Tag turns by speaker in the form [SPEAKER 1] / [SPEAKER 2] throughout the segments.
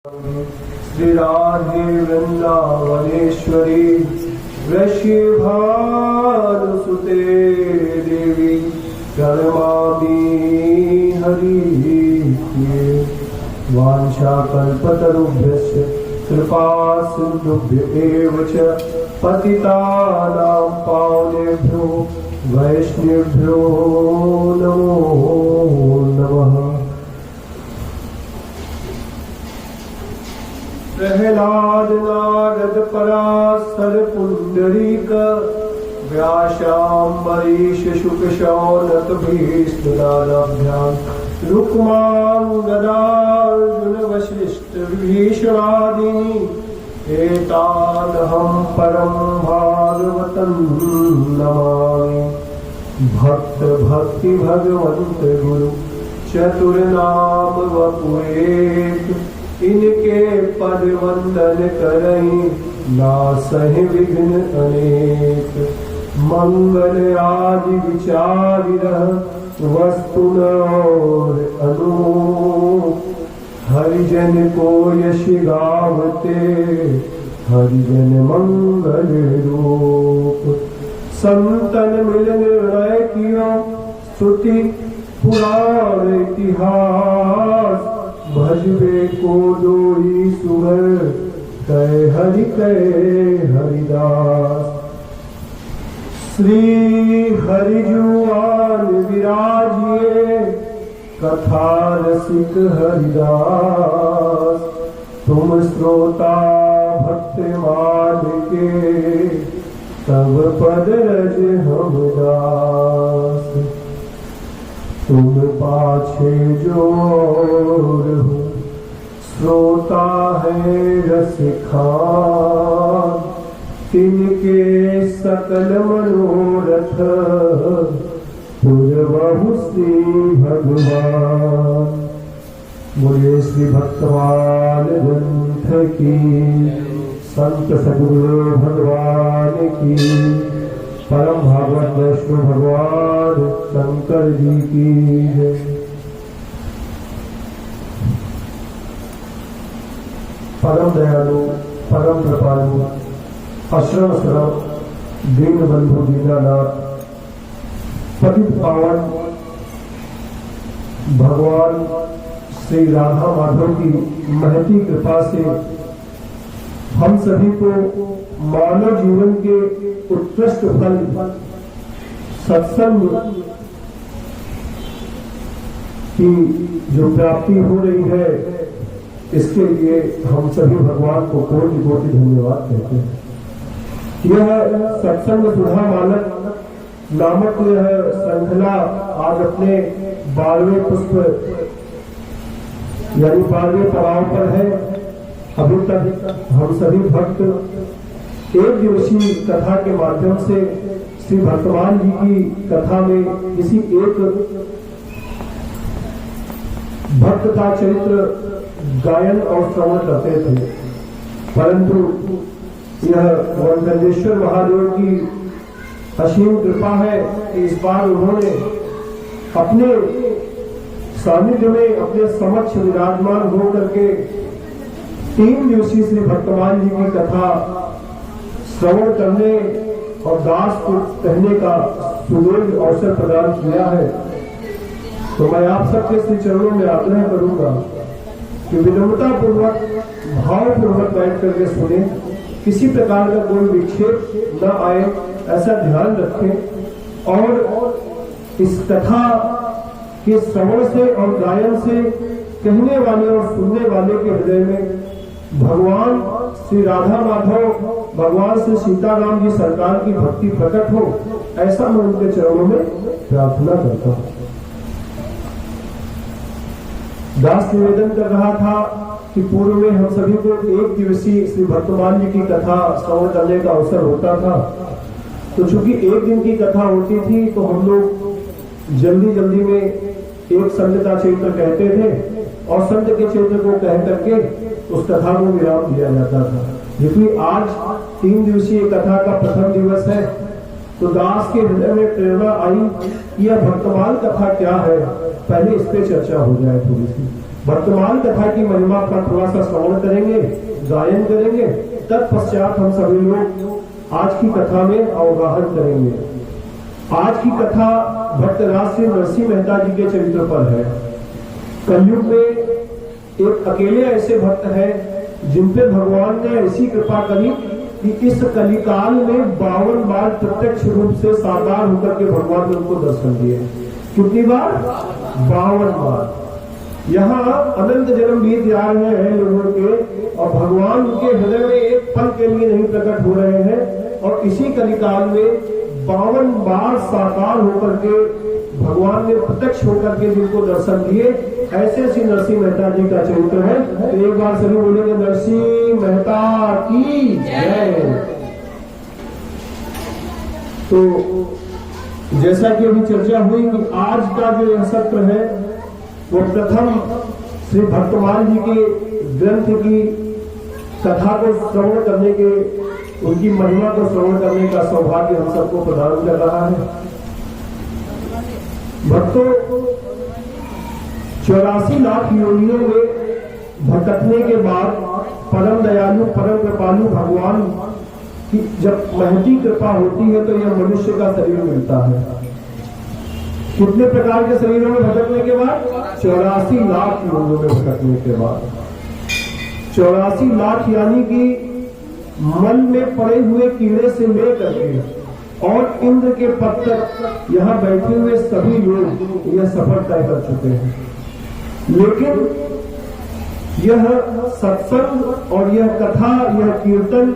[SPEAKER 1] श्री राधे वृंदावनेश्वरी वृषभानुसुते देवी प्रणमामि हरिप्रिये। वाञ्छाकल्पतरुभ्यश्च कृपा सिन्धुभ्य एव च पतितानां पावनेभ्यो वैष्णवेभ्यो नमो नमः। प्रहलाद नारद पराशर पुंडरीक व्यासाम्बरीश शुक शौनक भीष्मदाभ्यां रुक्मां गदार्जुन वशिष्ठ विभीषणादीनि एतानहं परं भागवतं नमामि। भक्त भक्ति भगवंत गुरु चतुर्नाम वपुएक इनके पद वंदन करहीं नासहि विघ्न अनेक। मंगल आदि विचारिरह वस्तु और अनूप हरिजन को यश गावते हरिजन मंगल रूप। संतन मिलन निर्णय कियो स्तुति पुराण इतिहास भजबे को दोई सुहर कह हरि कह हरिदास। श्री हरि जुआन विराजिए कथा रसिक हरिदास। तुम श्रोता भक्त मान के तब पद रज हम दास। तुम पाछे जोर हो श्रोता है रसिखान। तिनके सकल मनोरथ पूर्वहु श्री भगवान। बोलिए श्री भक्तवान ग्रंथ की संत सद्गुरु भगवान की परम भागवत वैष्णव भगवान शंकर जी की जय। परम दयालु परम कृपालु अशरण शरण दीन बंधु दीनानाथ पतित पावन भगवान श्री राधा माधव की महती कृपा से हम सभी को मानव जीवन के उत्कृष्ट फल सत्संग की जो प्राप्ति हो रही है इसके लिए हम सभी भगवान को कोटि कोटि धन्यवाद कहते हैं। यह सत्संग सुधा मानक नामक यह श्रृंखला आज अपने 12वें पुष्प यानी 12वें पड़ाव पर है। अभी तक हम सभी भक्त एक दिवसीय कथा के माध्यम से श्री भक्तमान जी की कथा में किसी एक भक्त का चरित्र गायन और श्रवण करते थे, परंतु यह वंदनेश्वर महादेव की असीम कृपा है कि इस बार उन्होंने अपने सानिध्य में अपने समक्ष विराजमान होकर के 3 दिवसीय श्री भक्तमान जी की कथा श्रवण करने और दास को कहने का सुदीर्घ अवसर प्रदान किया है। तो मैं आप सबके श्री चरणों में आग्रह करूंगा कि विनम्रता पूर्वक भाव पूर्वक बैठ करके सुने, किसी प्रकार का कोई विक्षेप न आए ऐसा ध्यान रखें और इस कथा के श्रवण से और गायन से कहने वाले और सुनने वाले के हृदय में भगवान श्री राधा माधव भगवान श्री सीताराम जी सरकार की भक्ति प्रकट हो, ऐसा मैं उनके चरणों में प्रार्थना करता हूँ। दास निवेदन कर रहा था कि पूर्व में हम सभी को 1 दिवसीय श्री भक्तमान जी की कथा श्रवण करने का अवसर होता था। तो चूंकि 1 दिन की कथा होती थी तो हम लोग जल्दी जल्दी में एक संत का चरित्र कहते थे और संत के चरित्र को कह करके उस कथा को विराम दिया जाता था। क्योंकि आज 3 दिवसीय कथा का प्रथम दिवस है तो दास के हृदय में प्रेरणा आई कि यह भक्तमान कथा क्या है, पहले इस पे चर्चा हो जाए थोड़ी सी। वर्तमान कथा की महिमा का थोड़ा सा श्रवण करेंगे, गायन करेंगे, तत्पश्चात हम सभी लोग आज की कथा में अवगाहन करेंगे। आज की कथा भक्तराज श्री नरसिंह मेहता जी के चरित्र पर है। कलयुग में एक अकेले ऐसे भक्त हैं जिन पे भगवान ने ऐसी कृपा करी कि इस कलिकाल में 52 बार प्रत्यक्ष रूप से साकार होकर के भगवान ने उनको दर्शन दिए। कितनी बार? 52 बार। यहाँ अनंत जन्म बीत जा रहे हैं लोगों के और भगवान उनके हृदय में एक पल के लिए नहीं प्रकट हो रहे हैं और इसी कलिकाल में 52 बार साकार होकर के भगवान ने प्रत्यक्ष होकर के जिनको दर्शन दिए, ऐसे श्री नरसिंह मेहता जी का चरित्र है। तो एक बार सभी बोलेंगे नरसिंह मेहता की जय। तो जैसा कि अभी चर्चा हुई कि आज का जो यह सत्र है वो प्रथम श्री भक्तमाल जी के ग्रंथ की कथा को श्रवण करने के, उनकी महिमा को श्रवण करने का सौभाग्य हम सबको प्रदान कर रहा है। भक्तों, 84 लाख योनियों में भटकने के बाद परम दयालु परम कृपालु भगवान की जब महती कृपा होती है तो यह मनुष्य का शरीर मिलता है। कितने प्रकार के शरीरों में भटकने के बाद? 84 लाख योनियों में भटकने के बाद। 84 लाख यानी कि मन में पड़े हुए कीड़े से लेकर के और इंद्र के पद तक यहाँ बैठे हुए सभी लोग यह सफर तय कर चुके हैं। लेकिन यह सत्संग और यह कथा, यह कीर्तन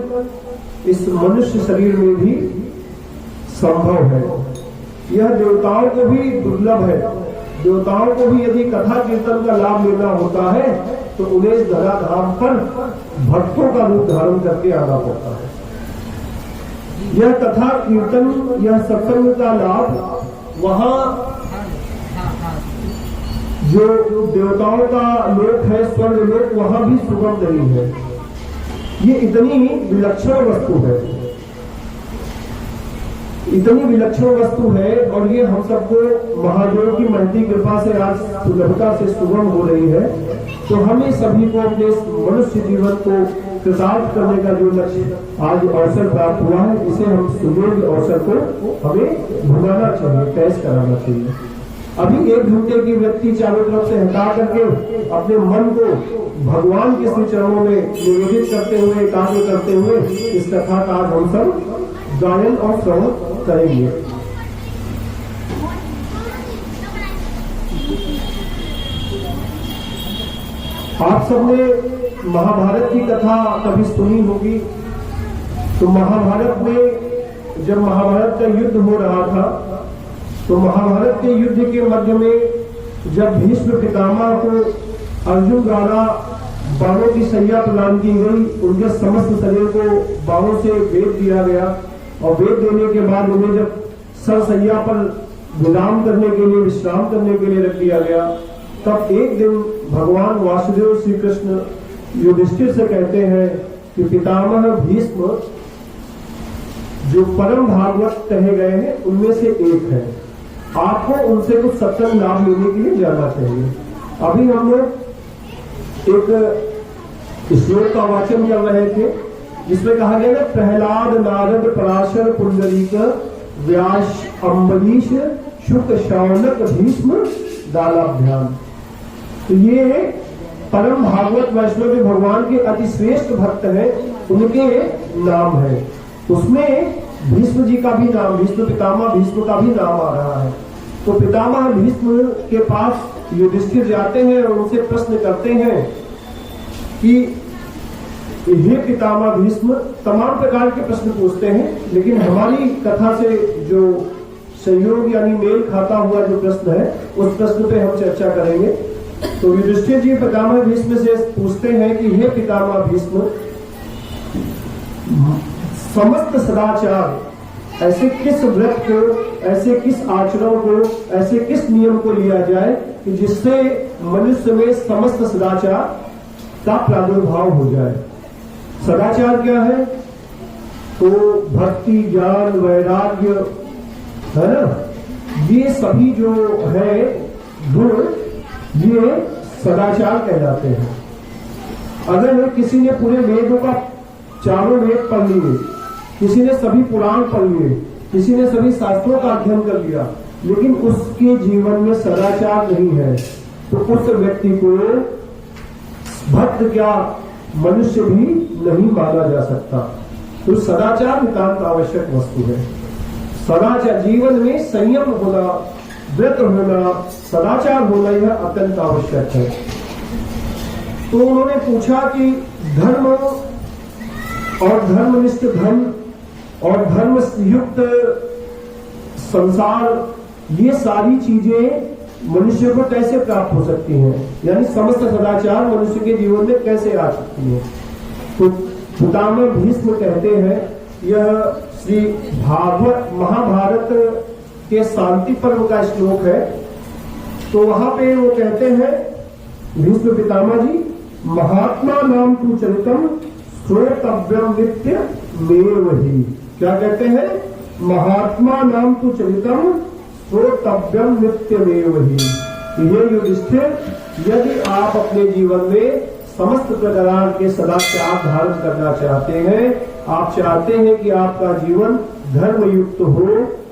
[SPEAKER 1] इस मनुष्य शरीर में भी संभव है। यह देवताओं को भी दुर्लभ है। देवताओं को भी यदि कथा कीर्तन का लाभ लेना होता है तो उन्हें इस धराधाम पर भक्तों का रूप धारण करके आना पड़ता है। यह कथा कीर्तन, यह सत्संग का लाभ वहां जो देवताओं का लोक है, स्वर्ग लोक, वहां भी सुगम नहीं है। ये इतनी विलक्षण वस्तु है, इतनी विलक्षण वस्तु है और ये हम सबको महादेव की महती कृपा से आज सुलभता से सुगम हो रही है। तो हमें सभी को अपने मनुष्य जीवन को कृतार्थ करने का जो लक्ष्य आज अवसर प्राप्त हुआ है, इसे हम सुयोग्य अवसर को हमें भुलाना चाहिए, कैश कराना चाहिए। अभी 1 घंटे की व्यक्ति चारों तरफ से हटा करके अपने मन को भगवान के श्री चरणों में निवेदित करते हुए, एकाग्र करते हुए इस कथा का आज हम सब गायन और श्रवण करेंगे। आप सबने महाभारत की कथा कभी सुनी होगी। तो महाभारत में जब महाभारत का युद्ध हो रहा था तो महाभारत के युद्ध के मध्य में जब भीष्म पितामह को अर्जुन द्वारा बाणों की सैया प्रदान की गई, उनके समस्त शरीर को बाणों से वेद दिया गया और वेद देने के बाद उन्हें जब सरसैया पर विराम करने के लिए, विश्राम करने के लिए रख दिया गया, तब एक दिन भगवान वासुदेव श्री कृष्ण युधिष्ठिर से कहते हैं कि पितामह भीष्म जो परम भागवत कहे गए हैं उनमें से एक है, आपको उनसे कुछ सत्संग लाभ लेने के लिए जाना चाहिए। अभी हम लोग एक श्लोक का वाचन कर रहे थे जिसमें कहा गया ना, प्रहलाद नारद पराशर पुंडरीक व्यास अम्बरीश शुक शौनक भीष्म दालाभ्याम। तो ये परम भागवत वैष्णव जो भगवान के अति श्रेष्ठ भक्त हैं उनके नाम है। उसमें भीष्म जी का भी नाम, भीष्म पितामह भीष्म का भी नाम आ रहा है। तो पितामह भीष्म के पास युधिष्ठिर जाते हैं और उनसे प्रश्न करते हैं कि हे पितामह भीष्म, तमाम प्रकार के प्रश्न पूछते हैं, लेकिन हमारी कथा से जो संयोग यानी मेल खाता हुआ जो प्रश्न है उस प्रश्न पे हम चर्चा करेंगे। तो युधिष्ठिर जी पितामह भीष्म से पूछते हैं कि हे पितामह भीष्म, समस्त सदाचार ऐसे किस व्रत को, ऐसे किस आचरण को, ऐसे किस नियम को लिया जाए कि जिससे मनुष्य में समस्त सदाचार का प्रादुर्भाव हो जाए। सदाचार क्या है? तो भक्ति, ज्ञान, वैराग्य, है ना, ये सभी जो है गुण, ये सदाचार कहलाते हैं। अगर किसी ने पूरे वेदों का चारों वेद पढ़ लिए, किसी ने सभी पुराण पढ़ लिए, किसी ने सभी शास्त्रों का अध्ययन कर लिया, लेकिन उसके जीवन में सदाचार नहीं है, तो उस व्यक्ति को भक्त क्या मनुष्य भी नहीं माना जा सकता। तो सदाचार नितांत आवश्यक वस्तु है। सदाचार जीवन में संयम होना, व्रत होना, सदाचार होना यह अत्यंत आवश्यक है। तो उन्होंने पूछा कि धर्म और धर्मनिष्ठ धन और धर्म युक्त संसार, ये सारी चीजें मनुष्य को कैसे प्राप्त हो सकती हैं, यानी समस्त सदाचार मनुष्य के जीवन में कैसे आ सकती है। तो पितामह भीष्म कहते हैं, यह श्री भागवत महाभारत के शांति पर्व का श्लोक है। तो वहां पे वो कहते हैं भीष्म पितामह जी, महात्मा नाम तु चरितम श्रोतव्यम नित्य मेव ही। क्या कहते हैं? महात्मा नाम तु चरितम श्रोतव्यम नित्यमेव ही। ये युधिष्ठिर, यदि आप अपने जीवन में समस्त प्रकार के सदाचार धारण करना चाहते हैं, आप चाहते हैं कि आपका जीवन धर्म युक्त हो,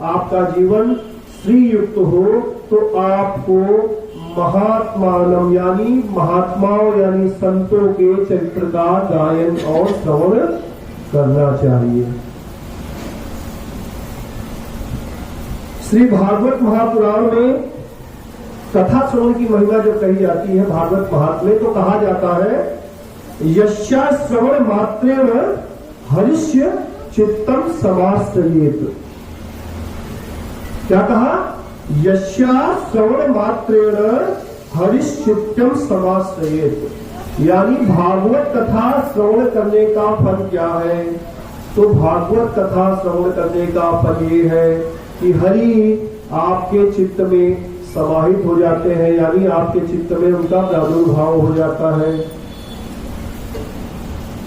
[SPEAKER 1] आपका जीवन श्री युक्त हो, तो आपको महात्मानम यानी महात्माओं यानी संतों के चरित्र का गायन और श्रवण करना चाहिए। श्री भागवत महापुराण में कथा श्रवण की महिमा जो कही जाती है भागवत महात्म्य, तो कहा जाता है यस्या श्रवण मात्रेण हरिष्य चित्तम समाश्रयेत। क्या कहा? यस्या श्रवण मात्रेण हरिश्चित्तम समाश्रयेत, यानी भागवत कथा श्रवण करने का फल क्या है? तो भागवत कथा श्रवण करने का फल ये है कि हरि आपके चित्त में समाहित हो जाते हैं, यानी आपके चित्त में उनका प्रादुर्भाव हो जाता है।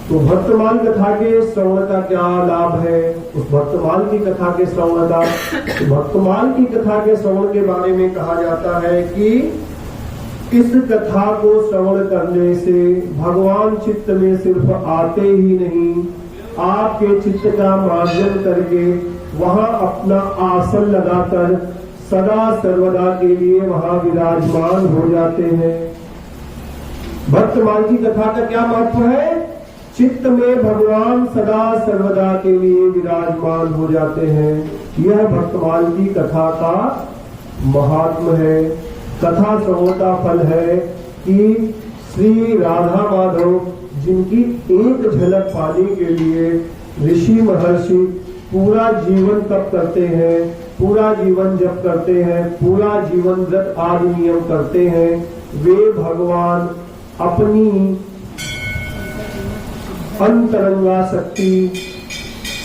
[SPEAKER 1] तो वर्तमान कथा के श्रवण का क्या लाभ है? उस वर्तमान की कथा के श्रवण का, तो वर्तमान की कथा के श्रवण के बारे में कहा जाता है कि इस कथा को श्रवण करने से भगवान चित्त में सिर्फ आते ही नहीं, आपके चित्त का मार्जन करके वहां अपना आसन लगाकर सदा सर्वदा के लिए वहां विराजमान हो जाते हैं। वर्तमान की कथा का क्या महत्व है? चित्त में भगवान सदा सर्वदा के लिए विराजमान हो जाते हैं। यह वर्तमान की कथा का महात्म है। कथा श्रवण का फल है कि श्री राधा माधव जिनकी एक झलक पाने के लिए ऋषि महर्षि पूरा जीवन तप करते हैं, पूरा जीवन जप करते हैं, पूरा जीवन व्रत आदि नियम करते हैं, वे भगवान अपनी अंतरंगा शक्ति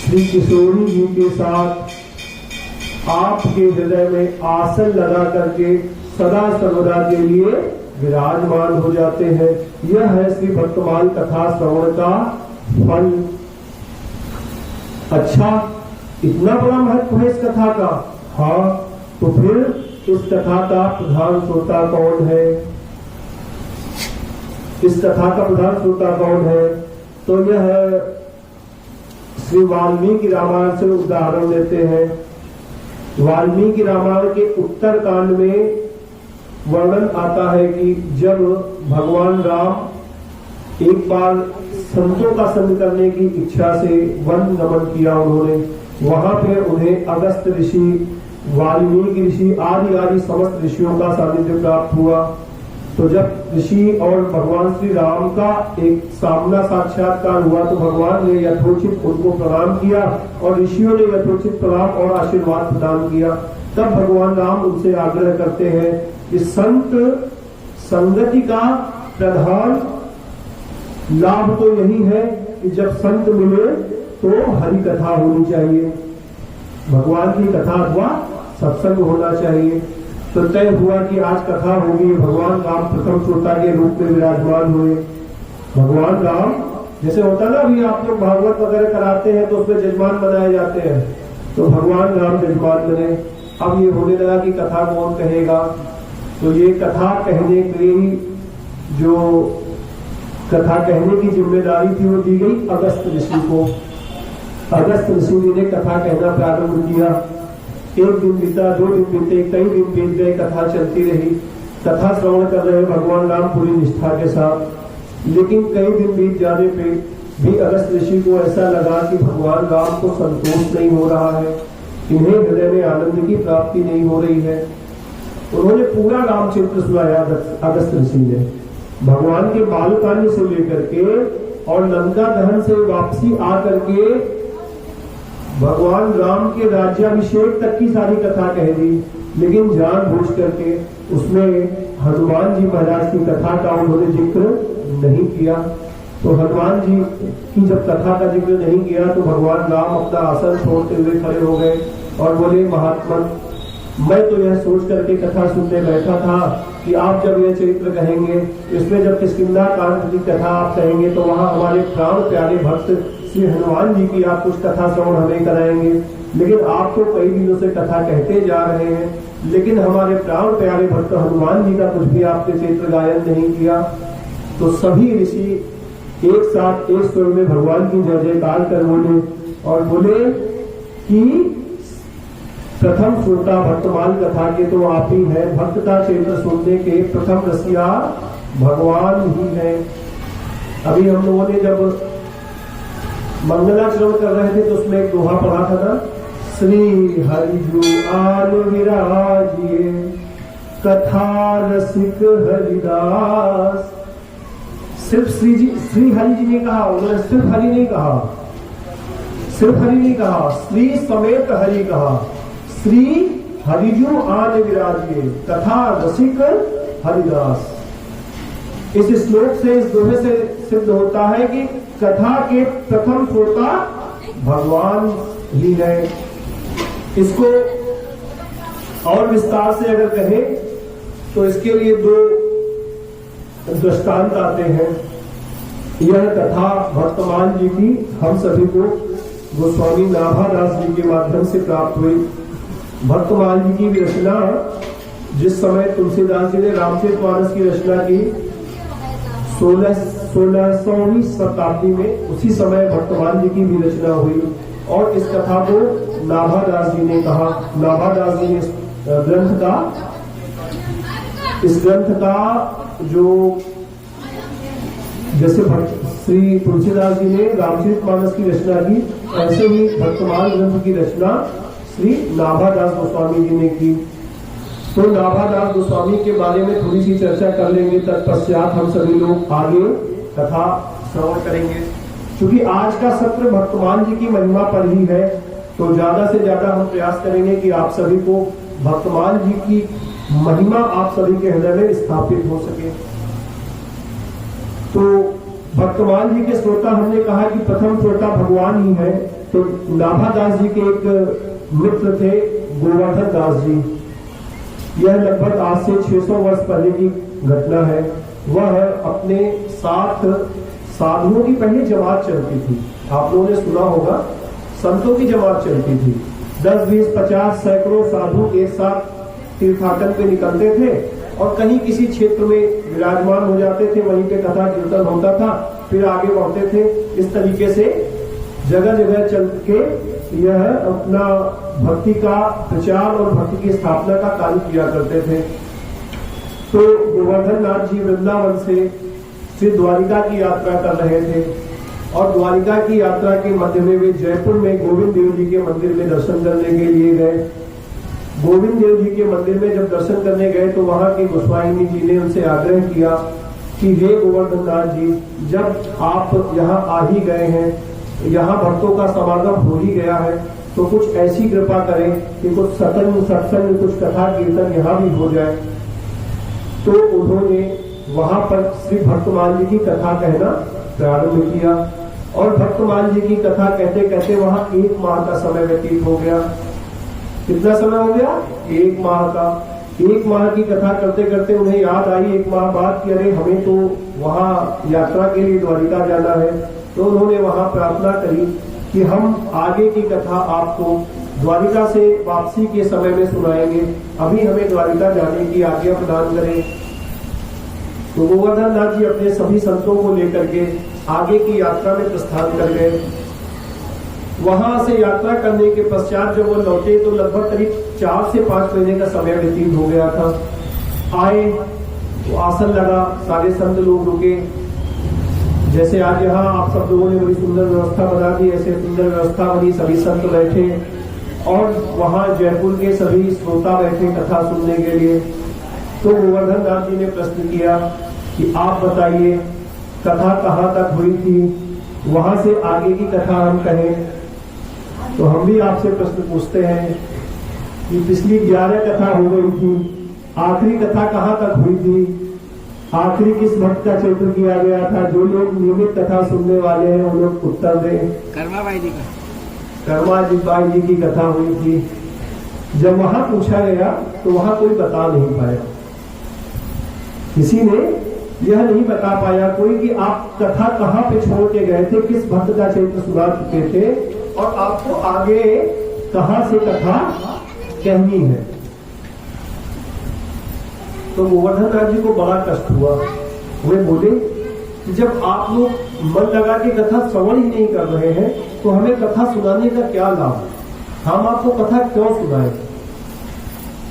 [SPEAKER 1] श्री किशोरी जी के साथ आपके हृदय में आसन लगा करके सदा सर्वदा के लिए विराजमान हो जाते हैं। यह है श्री वर्तमान कथा श्रवण का फल। अच्छा, इतना बड़ा महत्व है इस कथा का। हाँ, तो फिर इस कथा का प्रधान श्रोता कौन है? इस कथा का प्रधान श्रोता कौन है? तो यह श्री वाल्मीकि रामायण से उदाहरण देते हैं। वाल्मीकि रामायण के उत्तर कांड में वर्णन आता है कि जब भगवान राम एक बार संतों का संग करने की इच्छा से वन गमन किया, उन्होंने वहां पे उन्हें अगस्त ऋषि, वाल्मीकि ऋषि आदि समस्त ऋषियों का सानिध्य प्राप्त हुआ। तो जब ऋषि और भगवान श्री राम का एक सामना साक्षात्कार हुआ तो भगवान ने यथोचित उनको प्रणाम किया और ऋषियों ने यथोचित प्रणाम और आशीर्वाद प्रदान किया। तब भगवान राम उनसे आग्रह करते हैं कि संत संगति का प्रधान लाभ तो यही है कि जब संत मिले तो हरि कथा होनी चाहिए, भगवान की कथा अथवा सत्संग होना चाहिए। तो तय हुआ कि आज कथा होगी। भगवान राम प्रथम श्रोता के रूप में विराजमान हुए। भगवान राम, जैसे होता ना अभी आप लोग भागवत वगैरह कराते हैं तो उसमें जजमान बनाए जाते हैं, तो भगवान राम जजमान बने। अब ये होने लगा कि कथा कौन कहेगा, तो ये कथा कहने के लिए ही जो कथा कहने की जिम्मेदारी थी वो दी गई अगस्त ऋषि को। अगस्त ऋषि जी ने कथा कहना प्रारंभ किया। एक दिन बीता, 2 दिन बीते, कई दिन बीत गए, कथा चलती रही। कथा श्रवण कर रहे भगवान राम पूरी निष्ठा के साथ। लेकिन कई दिन बीत जाने पे भी अगस्त ऋषि को ऐसा लगा कि भगवान राम को संतोष नहीं हो रहा है, इन्हें हृदय में आनंद की प्राप्ति नहीं हो रही है। उन्होंने पूरा रामचरित्र सुनाया अगस्त ऋषि ने, भगवान के बालकांड से लेकर के और लंका दहन से वापसी आकर के भगवान राम के राज्याभिषेक तक की सारी कथा कह दी। लेकिन जानबूझ करके उसमें हनुमान जी महाराज की कथा का उन्होंने जिक्र नहीं किया। तो हनुमान जी की जब कथा का जिक्र नहीं किया तो भगवान राम अपना आसन छोड़ते हुए खड़े हो गए और बोले, महात्मा, मैं तो यह सोच करके कथा सुनने बैठा था कि आप जब यह चरित्र कहेंगे, इसमें जब किष्किंधा कांड की कथा आप कहेंगे तो वहां हमारे प्राण प्यारे भक्त श्री हनुमान जी की आप कुछ कथा श्रवण हमें कराएंगे। लेकिन आप तो कई दिनों से कथा कहते जा रहे हैं, लेकिन हमारे प्राण प्यारे भक्त हनुमान जी का कुछ भी आपने चरित्र गायन नहीं किया। तो सभी ऋषि एक साथ एक स्वर में भगवान की जय जयकार कर बोले और बोले कि प्रथम श्रोता भक्तमाल कथा के तो आप ही हैं, भक्त का चरित्र सुनने के प्रथम रसिया भगवान ही है। अभी हम लोगों ने जब मंगलाचरण कर रहे थे तो उसमें एक दोहा पढ़ा था ना, श्री हरि जो आन विराजिए कथा रसिक हरिदास। सिर्फ श्री हरि जी ने कहा, उन्होंने सिर्फ हरि नहीं कहा, सिर्फ हरि नहीं कहा, श्री समेत हरि कहा। श्री हरिजु आन विराजिए कथा रसिक हरिदास। इस श्लोक से, इस दोहे से सिद्ध होता है कि कथा के प्रथम श्रोता भगवान ही है। इसको और विस्तार से अगर कहें तो इसके लिए 2 दृष्टांत आते हैं। यह कथा वर्तमान जी की हम सभी को गोस्वामी नाभादास जी के माध्यम से प्राप्त हुई। भक्तमाल जी की भी रचना, जिस समय तुलसीदास जी ने रामचरितमानस की रचना की 16वीं शताब्दी में, उसी समय भक्तमाल जी की भी रचना हुई और इस कथा को नाभादास जी ने कहा। नाभादास जी ने इस ग्रंथ का जो, जैसे श्री तुलसीदास जी ने रामचरितमानस की रचना की, ऐसे ही भक्तमाल ग्रंथ की रचना श्री नाभादास गोस्वामी जी ने की। तो नाभादास गोस्वामी के बारे में थोड़ी सी चर्चा कर लेंगे, तत्पश्चात हम सभी लोग आगे कथा श्रवण करेंगे। क्योंकि आज का सत्र भक्तमान जी की महिमा पर ही है, तो ज्यादा से ज्यादा हम प्रयास करेंगे कि आप सभी को भक्तमान जी की महिमा आप सभी के हृदय में स्थापित हो सके। तो भक्तमान जी के श्रोता हमने कहा कि प्रथम श्रोता भगवान ही है। तो नाभादास जी के एक मित्र थे गोवर्धन दास जी। यह लगभग आज से 600 वर्ष पहले की घटना है। वह अपने साथ साधुओं की पहले जमात चलती थी, आप लोगों ने सुना होगा, संतों की जमात चलती थी। 10, 20, 50 सैकड़ों साधु एक साथ तीर्थाटन पे निकलते थे और कहीं किसी क्षेत्र में विराजमान हो जाते थे, वहीं पे कथा कीर्तन होता था, फिर आगे बढ़ते थे। इस तरीके से जगह जगह चल के यह अपना भक्ति का प्रचार और भक्ति की स्थापना का कार्य किया करते थे। तो गोवर्धन नाथ जी वृंदावन से श्री द्वारिका की यात्रा कर रहे थे और द्वारिका की यात्रा के मध्य में वे जयपुर में गोविंद देव जी के मंदिर में दर्शन करने के लिए गए। गोविंद देव जी के मंदिर में जब दर्शन करने गए तो वहां के गोस्वामी जी ने उनसे आग्रह किया कि हे गोवर्धन नाथ जी, जब आप यहाँ आ ही गए हैं, यहाँ भक्तों का समागम हो ही गया है, तो कुछ ऐसी कृपा करें कि कुछ सत्संग, कुछ कथा कीर्तन यहाँ भी हो जाए। तो उन्होंने वहां पर श्री भक्तमाल जी की कथा कहना प्रारंभ किया और भक्तमाल जी की कथा कहते कहते वहां 1 माह का समय व्यतीत हो गया। कितना समय हो गया? 1 माह का। 1 माह की कथा करते करते उन्हें याद आई 1 माह बाद कि अरे हमें तो वहां यात्रा के लिए द्वारिका जाना है। तो उन्होंने वहां प्रार्थना करी कि हम आगे की कथा आपको द्वारिका से वापसी के समय में सुनाएंगे, अभी हमें द्वारिका जाने की आज्ञा प्रदान करें। तो गोवर्धन नाथ जी अपने सभी संतों को लेकर के आगे की यात्रा में प्रस्थान कर गए। वहां से यात्रा करने के पश्चात जब वो लौटे तो लगभग करीब 4 से 5 महीने का समय व्यतीत हो गया था। आए तो आसन लगा, सारे संत लोग रुके। जैसे आज यहाँ आप सब लोगों ने बड़ी सुंदर व्यवस्था बना दी, ऐसे सुंदर व्यवस्था बनी, सभी संत बैठे और वहां जयपुर के सभी श्रोता बैठे कथा सुनने के लिए। तो गोवर्धन नाथ जी ने प्रश्न किया कि आप बताइए कथा कहाँ तक हुई थी, वहां से आगे की कथा हम कहें। तो हम भी आपसे प्रश्न पूछते हैं कि पिछली 11 कथा हो गई थी, आखिरी कथा कहाँ तक हुई थी, आखिरी किस भक्त का चरित्र किया गया था। जो लोग नियमित कथा सुनने वाले हैं वो लोग उत्तर दें।
[SPEAKER 2] कर्माबाई जी का,
[SPEAKER 1] कर्माबाई जी की कथा हुई थी। जब वहां पूछा गया तो वहां कोई बता नहीं पाया, किसी ने यह नहीं बता पाया कोई कि आप कथा कहाँ पे छोड़ के गए थे, किस भक्त का चरित्र सुना चुके थे और आपको आगे कहां से कथा कहनी है। तो गोवर्धन नाथ जी को बड़ा कष्ट हुआ। वे बोले कि जब आप लोग मन लगा के कथा श्रवण ही नहीं कर रहे हैं तो हमें कथा सुनाने का क्या लाभ, हम आपको कथा क्यों सुनाएं।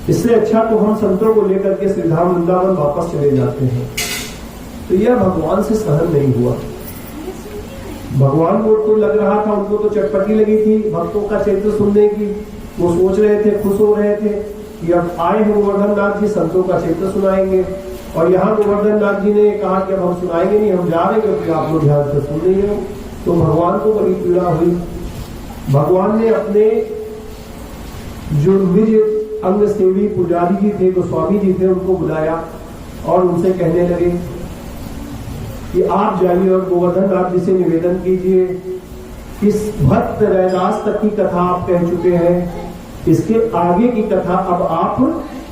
[SPEAKER 1] इससे अच्छा तो हम संतों को लेकर के श्रीधाम वृंदावन वापस चले जाते हैं। तो यह भगवान से सहन नहीं हुआ। भगवान को तो लग रहा था, उनको तो चटपटी लगी थी भक्तों का चरित्र सुनने की। वो सोच रहे थे, खुश हो रहे थे कि अब आए हैं गोवर्धन नाथ जी, संतों का चरित्र सुनाएंगे। और यहाँ गोवर्धन नाथ जी ने कहा कि अब हम सुनाएंगे नहीं, हम जा रहे हैं क्योंकि आप लोग ध्यान से सुन रहे हो। तो भगवान को बड़ी पीड़ा हुई। भगवान ने अपने जो निज अंग सेवी पुजारी जी थे, गोस्वामी जी थे, उनको बुलाया और उनसे कहने लगे कि आप जाइए और गोवर्धन नाथ जी से निवेदन कीजिए, इस भक्त रैदास तक की कथा आप कह चुके हैं, इसके आगे की कथा अब आप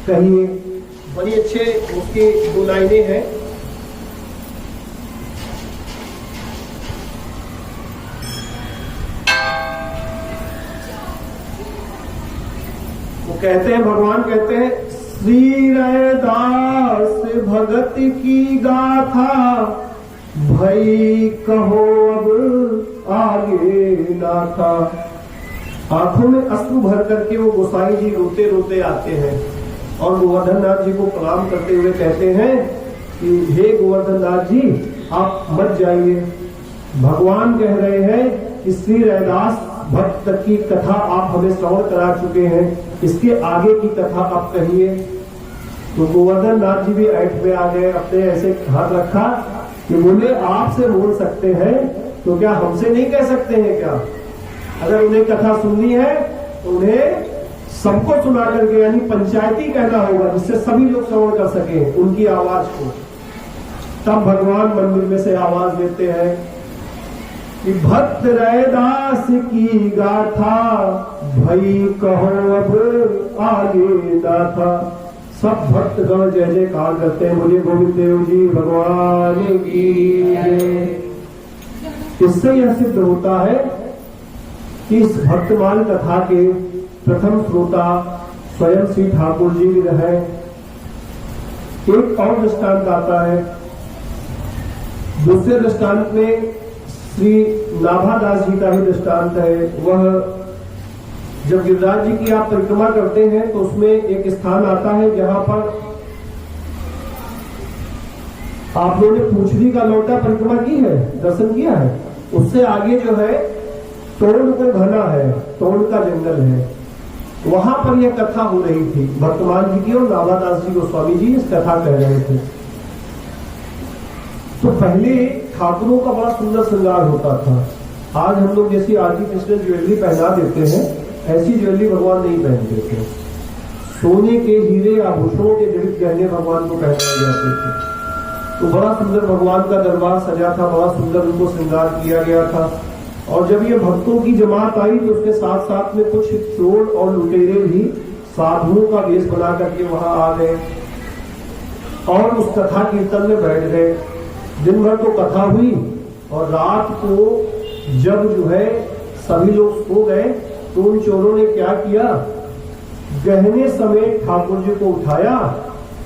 [SPEAKER 1] कहिए। बड़ी अच्छे उसके 2 लाइनें हैं। वो कहते हैं, भगवान कहते हैं, श्री रैदास भगत की गाथा भई कहो अब आगे ना था। आंखों में अश्रु भर करके वो गोसाई जी रोते रोते आते हैं और गोवर्धन नाथ जी को प्रणाम करते हुए कहते हैं कि हे गोवर्धन नाथ जी, आप मत जाइए। भगवान कह रहे हैं कि श्री रैदास भक्त की कथा आप हमें श्रवण करा चुके हैं, इसके आगे की कथा आप कहिए। तो गोवर्धन नाथ जी भी ऐठ में आ गए, अपने ऐसे हाथ रखा कि बोले आपसे बोल सकते हैं तो क्या हमसे नहीं कह सकते हैं क्या। अगर उन्हें कथा सुननी है तो उन्हें सबको सुना करके, यानी पंचायती कहना होगा, जिससे सभी लोग श्रवण कर सके उनकी आवाज को। तब भगवान मंदिर में से आवाज देते हैं कि भक्त रैदास की गाथा भई कहो अब आगे ना था। सब भक्त गण जय जयकार करते हैं, बोलिए गोविंद देव जी भगवान की जय। इससे यह सिद्ध होता है कि इस भक्तमान कथा के प्रथम श्रोता स्वयं श्री ठाकुर जी भी रहे। एक और दृष्टांत आता है। दूसरे दृष्टांत में श्री नाभादास जी का ही दृष्टांत है। वह जब गिरिराज जी की आप परिक्रमा करते हैं तो उसमें एक स्थान आता है जहां पर आप लोगों ने पूछड़ी का लौटा परिक्रमा की है, दर्शन किया है। उससे आगे जो है तोड़ को घना है, तोड़ का जंगल है, वहां पर यह कथा हो रही थी वर्तमान जी की। और नाभादास जी गोस्वामी जी इस कथा कह रहे थे। तो पहले ठाकुरों का बड़ा सुंदर श्रृंगार होता था। आज हम लोग जैसी आर्टिफिशियल ज्वेलरी पहना देते हैं, ऐसी ज्वेलरी भगवान नहीं पहनते थे। सोने के हीरे आभूषणों के जड़ित गहने भगवान को पहनाए जाते थे। तो बड़ा सुंदर भगवान का दरबार सजा था, बड़ा सुंदर उनको श्रृंगार किया गया था। और जब ये भक्तों की जमात आई तो उसके साथ साथ में कुछ चोर और लुटेरे भी साधुओं का वेश बना करके वहां आ गए और उस कथा कीर्तन में बैठ गए। दिन भर तो कथा हुई और रात को जब जो है सभी लोग सो गए तो उन चोरों ने क्या किया, गहने समेत ठाकुर जी को उठाया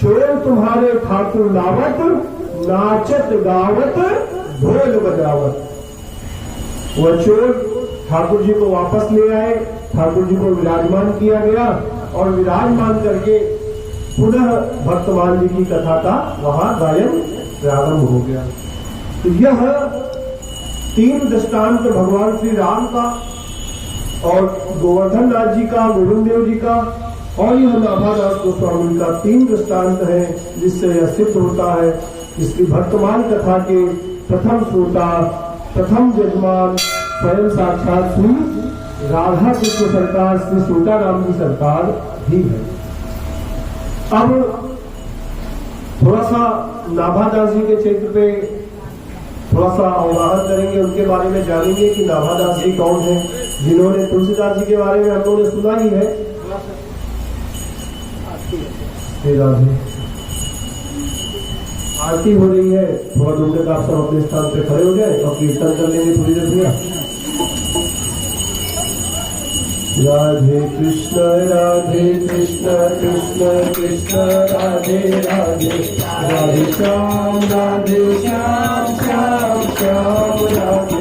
[SPEAKER 1] चोर तुम्हारे ठाकुर लावत, नाचत गावत ढोल बजावत। वह चोर ठाकुर जी को वापस ले आए, ठाकुर जी को विराजमान किया गया और विराजमान करके पुनः भक्तमान जी की कथा का वहां गायन प्रारंभ हो गया। तो यह 3 दृष्टांत भगवान श्री राम का और गोवर्धन नाथ जी का, गोविंद देव जी का और यह नाभादास गोस्वामी का 3 दृष्टांत है, जिससे यह सिद्ध होता है इसकी भक्तमान कथा के प्रथम श्रोता, प्रथम यजमान स्वयं साक्षात श्री राधा कृष्ण सरकार, श्री सीताराम जी सरकार ही है। अब थोड़ा सा नाभादास जी के क्षेत्र पे थोड़ा सा अवगाहन करेंगे, उनके बारे में जानेंगे कि नाभादास जी कौन है, जिन्होंने तुलसीदास जी के बारे में हम लोगों ने सुना ही है। राधे आरती हो रही है, थोड़ा दूर तक आप सब अपने स्थान पे खड़े हो जाए और कीर्तन कर लेंगे थोड़ी देर भैया। राधे कृष्ण कृष्ण कृष्ण राधे राधे, राधे श्याम श्याम श्याम राधे।